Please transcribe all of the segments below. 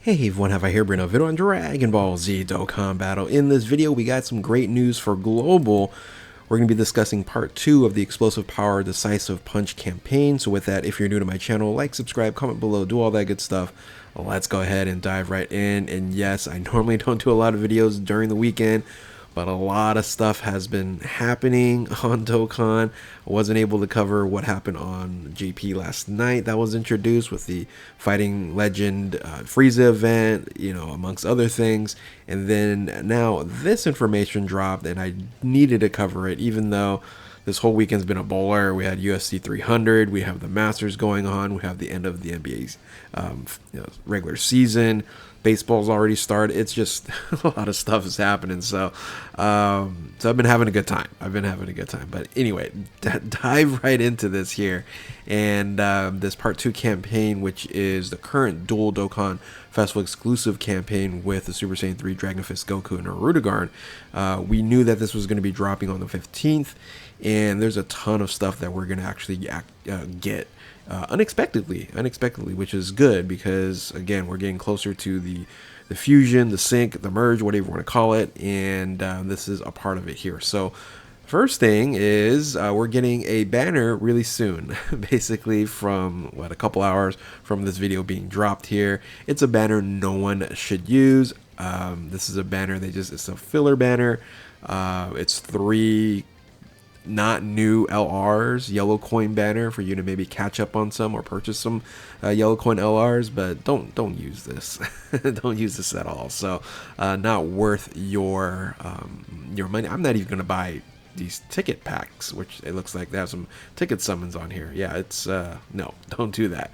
Hey everyone, have I here bring a video on Dragon Ball Z Dokkan Battle. In this video, we got some great news for Global. We're going to be discussing part 2 of the Explosive Power Decisive Punch campaign. So with that, if you're new to my channel, like, subscribe, comment below, do all that good stuff. Let's go ahead and dive right in. And yes, I normally don't do a lot of videos during the weekend, but a lot of stuff has been happening on Dokkan. I wasn't able to cover what happened on JP last night that was introduced with the Fighting Legend Frieza event, you know, amongst other things. And then now this information dropped and I needed to cover it, even though this whole weekend's been a blur. We had UFC 300, we have the Masters going on, we have the end of the NBA's regular season. Baseball's already started. It's just a lot of stuff is happening. So I've been having a good time. But anyway, dive right into this here. And this part 2 campaign, which is the current Dual Dokkan Festival exclusive campaign with the Super Saiyan 3 Dragon Fist Goku and Naruto. We knew that this was going to be dropping on the 15th. And there's a ton of stuff that we're going to actually get unexpectedly, which is good because, again, we're getting closer to the fusion, the sync, the merge, whatever you want to call it. And this is a part of it here. So first thing is we're getting a banner really soon, basically from a couple hours from this video being dropped here. It's a banner no one should use. This is a banner, it's a filler banner. It's 3 not new LRs, yellow coin banner for you to maybe catch up on some or purchase some yellow coin LRs, but don't use this. Don't use this at all. So not worth your money. I'm not even gonna buy these ticket packs, which it looks like they have some ticket summons on here. Yeah, it's no, don't do that.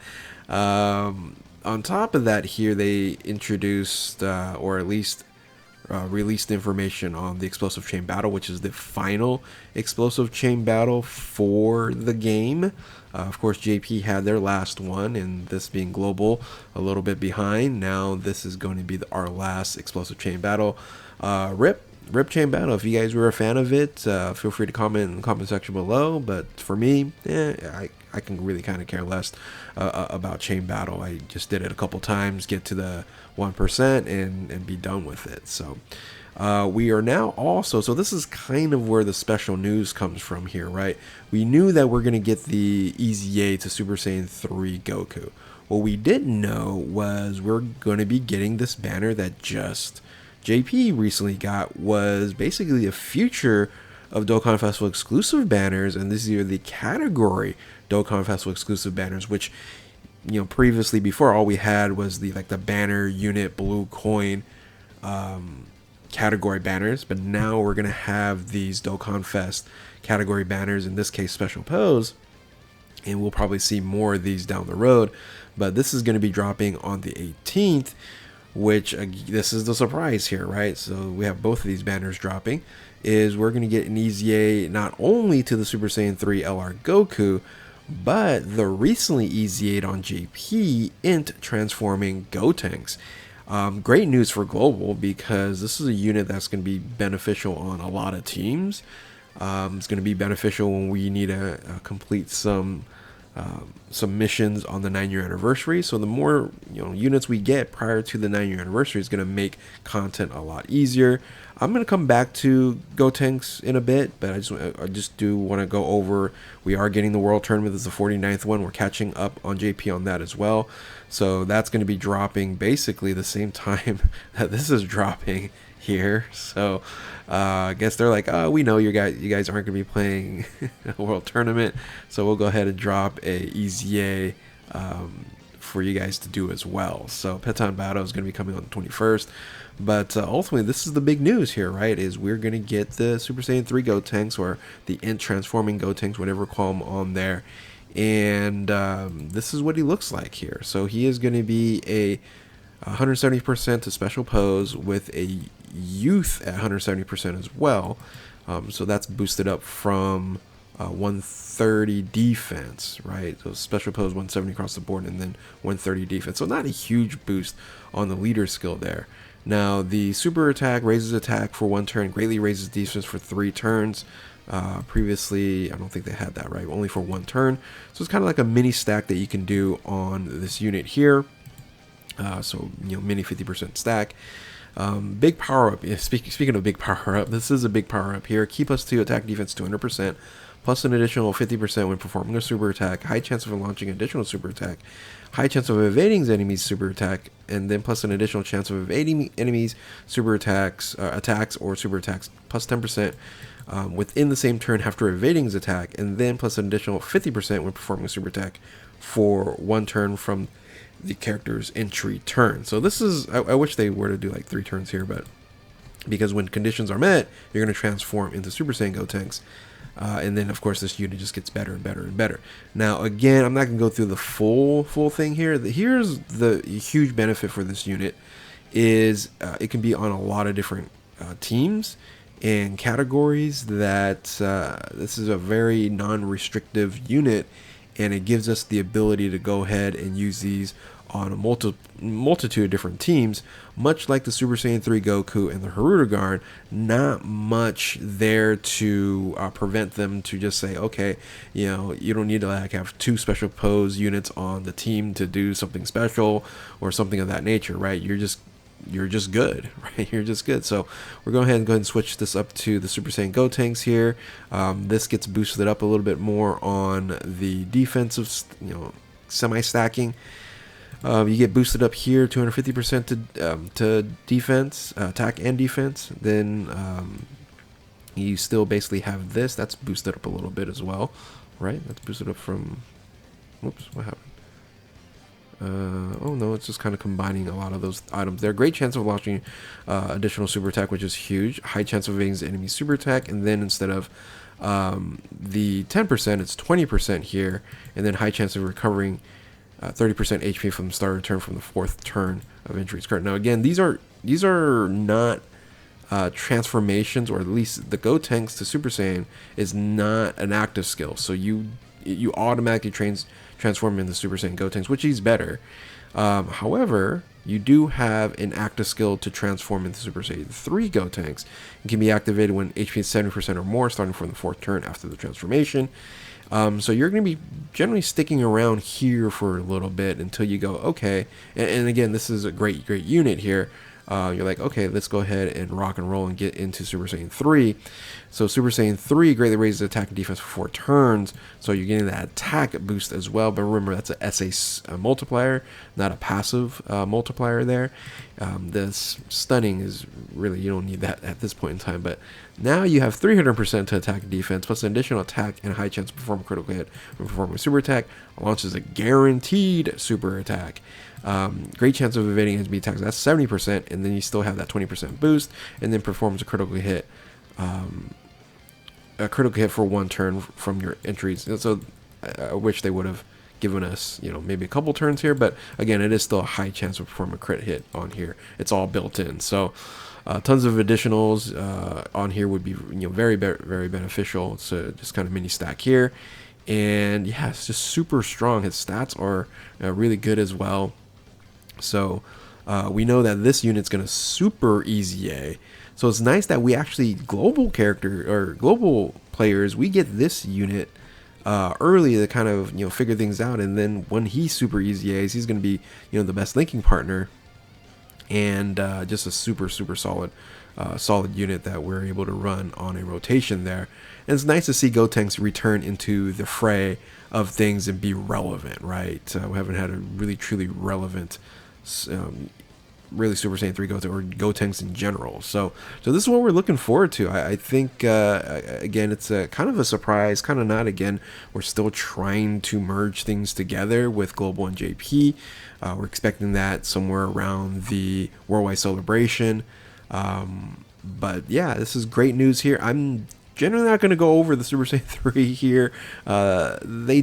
On top of that, here they introduced or at least released information on the Explosive Chain Battle, which is the final Explosive Chain Battle for the game. Of course, JP had their last one, and this being Global, a little bit behind. Now this is going to be our last Explosive Chain Battle. Rip Chain Battle. If you guys were a fan of it, feel free to comment in the comment section below. But for me, I can really kind of care less about Chain Battle. I just did it a couple times, get to the 1% and be done with it. So we are now also, so this is kind of where the special news comes from here, right? We knew that we're going to get the EZA to Super Saiyan 3 Goku. What we didn't know was we're going to be getting this banner that just JP recently got, was basically a future of Dokkan Festival exclusive banners, and this is the category Dokkan Festival exclusive banners, which, you know, previously, before, all we had was the banner unit blue coin category banners, but now we're gonna have these Dokkan Fest category banners, in this case special pose, and we'll probably see more of these down the road. But this is going to be dropping on the 18th, which this is the surprise here, right? So we have both of these banners dropping. Is we're going to get an EZA not only to the Super Saiyan 3 LR Goku, but the recently EZA'd on JP Int transforming Gotenks. Great news for Global, because this is a unit that's going to be beneficial on a lot of teams. It's going to be beneficial when we need to complete some missions on the 9-year anniversary. So the more units we get prior to the 9-year anniversary is going to make content a lot easier. I'm going to come back to Gotenks in a bit, but I just do want to go over, we are getting the World Tournament. This is the 49th one. We're catching up on JP on that as well. So that's going to be dropping basically the same time that this is dropping here. So I guess they're like, oh, we know you guys aren't going to be playing a World Tournament, so we'll go ahead and drop a EZA for you guys to do as well. So Petan Battle is going to be coming on the 21st. But ultimately, this is the big news here, right? Is we're going to get the Super Saiyan 3 Gotenks, or the Int transforming Gotenks, whatever call them on there. And this is what he looks like here. So he is going to be a 170% to special pose with a youth at 170% as well. So that's boosted up from 130 defense, right? So special pose 170 across the board, and then 130 defense. So not a huge boost on the leader skill there. Now the super attack raises attack for 1 turn, greatly raises defense for 3 turns. Previously, I don't think they had that, right? Only for 1 turn. So it's kind of like a mini stack that you can do on this unit here. So mini 50% stack. Big power up. Yeah, speaking of big power up, this is a big power up here. Key +2 attack defense 200%, plus an additional 50% when performing a super attack. High chance of launching additional super attack. High chance of evading enemies super attack, and then plus an additional chance of evading enemies super attacks, or super attacks plus 10%. Within the same turn after evading his attack, and then plus an additional 50% when performing a super attack for one turn from the character's entry turn. So this is, I wish they were to do like 3 turns here, but because when conditions are met, you're going to transform into Super Saiyan Gotenks. And then of course this unit just gets better and better and better. Now again, I'm not going to go through the full thing here. Here's the huge benefit for this unit is it can be on a lot of different teams and categories. That this is a very non-restrictive unit, and it gives us the ability to go ahead and use these on a multitude of different teams, much like the Super Saiyan 3 Goku and the Hirudegarn. Not much there to prevent them to just say, okay, you don't need to like have 2 special pose units on the team to do something special or something of that nature, right? You're just good, right? You're just good. So we're going to go ahead and switch this up to the Super Saiyan Gotenks here. This gets boosted up a little bit more on the defensive, semi-stacking. You get boosted up here 250% to defense, attack and defense. Then you still basically have this. That's boosted up a little bit as well, right? That's boosted up from, whoops, what happened? Oh no, it's just kind of combining a lot of those items there. Great chance of launching additional super attack, which is huge. High chance of evading the enemy super attack, and then instead of the 10%, it's 20% here, and then high chance of recovering 30% HP from the start of turn from the 4th turn of entry's card. Now again, these are not transformations, or at least the Gotenks to Super Saiyan is not an active skill, so you automatically transform into Super Saiyan Gotenks, which is better. However, you do have an active skill to transform into Super Saiyan 3 Gotenks. It can be activated when HP is 70% or more, starting from the 4th turn after the transformation. So you're going to be generally sticking around here for a little bit until you go, okay. And again, this is a great unit here. You're like, okay, let's go ahead and rock and roll and get into Super Saiyan 3. So Super Saiyan 3 greatly raises attack and defense for 4 turns, so you're getting that attack boost as well. But remember, that's a SA multiplier, not a passive multiplier there. This stunning is really, you don't need that at this point in time. But now you have 300% to attack and defense, plus an additional attack and a high chance to perform a critical hit when performing a super attack. Launches a guaranteed super attack. Great chance of evading enemy attacks. That's 70%, and then you still have that 20% boost, and then performs a critical hit. A critical hit for 1 turn from your entries. So I wish they would have given us, maybe a couple turns here, but again, it is still a high chance to perform a crit hit on here. It's all built in. So tons of additionals on here would be very beneficial. So just kind of mini stack here, and yeah, it's just super strong. His stats are really good as well. So we know that this unit's going to super EZA. So it's nice that we actually, global players, we get this unit early to kind of figure things out, and then when he super EZAs, he's going to be the best linking partner, and just a super solid unit that we're able to run on a rotation there. And it's nice to see Gotenks return into the fray of things and be relevant, right? We haven't had a really truly relevant really Super Saiyan 3 Gotenks, or Gotenks in general. So this is what we're looking forward to. I think, again, it's a kind of a surprise, kind of not. Again, we're still trying to merge things together with Global and JP. We're expecting that somewhere around the Worldwide Celebration. But yeah, this is great news here. I'm generally not going to go over the Super Saiyan 3 here. They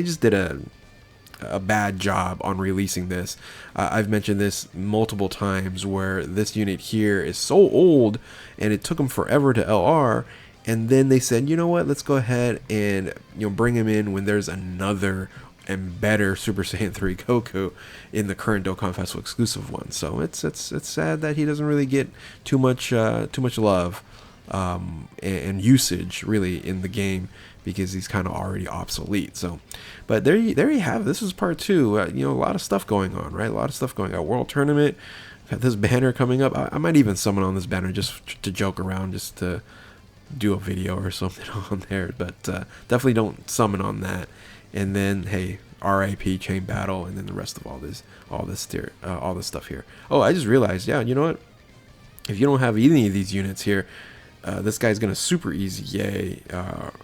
just did a bad job on releasing this. I've mentioned this multiple times, where this unit here is so old and it took them forever to LR, and then they said, you know what, let's go ahead and bring him in when there's another and better Super Saiyan 3 Goku in the current Dokkan Festival exclusive one. So it's sad that he doesn't really get too much love and usage really in the game because he's kind of already obsolete. So, but there you have it. This is part 2. You know, a lot of stuff going on, right? A lot of stuff going on. World Tournament. Got this banner coming up. I might even summon on this banner just to joke around, just to do a video or something on there. But definitely don't summon on that. And then, hey, RIP Chain Battle, and then the rest of all this stuff here. Oh, I just realized, yeah, you know what? If you don't have any of these units here, this guy's gonna super easy yay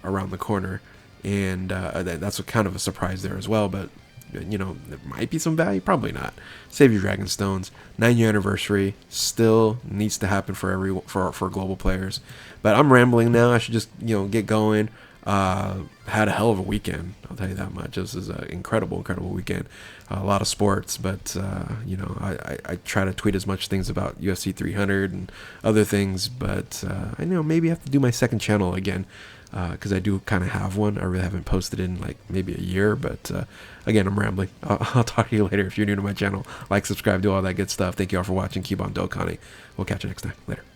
around the corner, and that's a kind of a surprise there as well. But you know, there might be some value, probably not. Save your Dragon Stones. 9-year anniversary still needs to happen for global players. But I'm rambling now. I should just, you know, get going. Had a hell of a weekend, I'll tell you that much. This is an incredible weekend. A lot of sports, but you know, I try to tweet as much things about UFC 300 and other things, but I know maybe I have to do my second channel again, because I do kind of have one. I really haven't posted in like maybe a year, but again, I'm rambling. I'll talk to you later. If you're new to my channel, like, subscribe, do all that good stuff. Thank you all for watching. Keep on Dokkaning. We'll catch you next time. Later.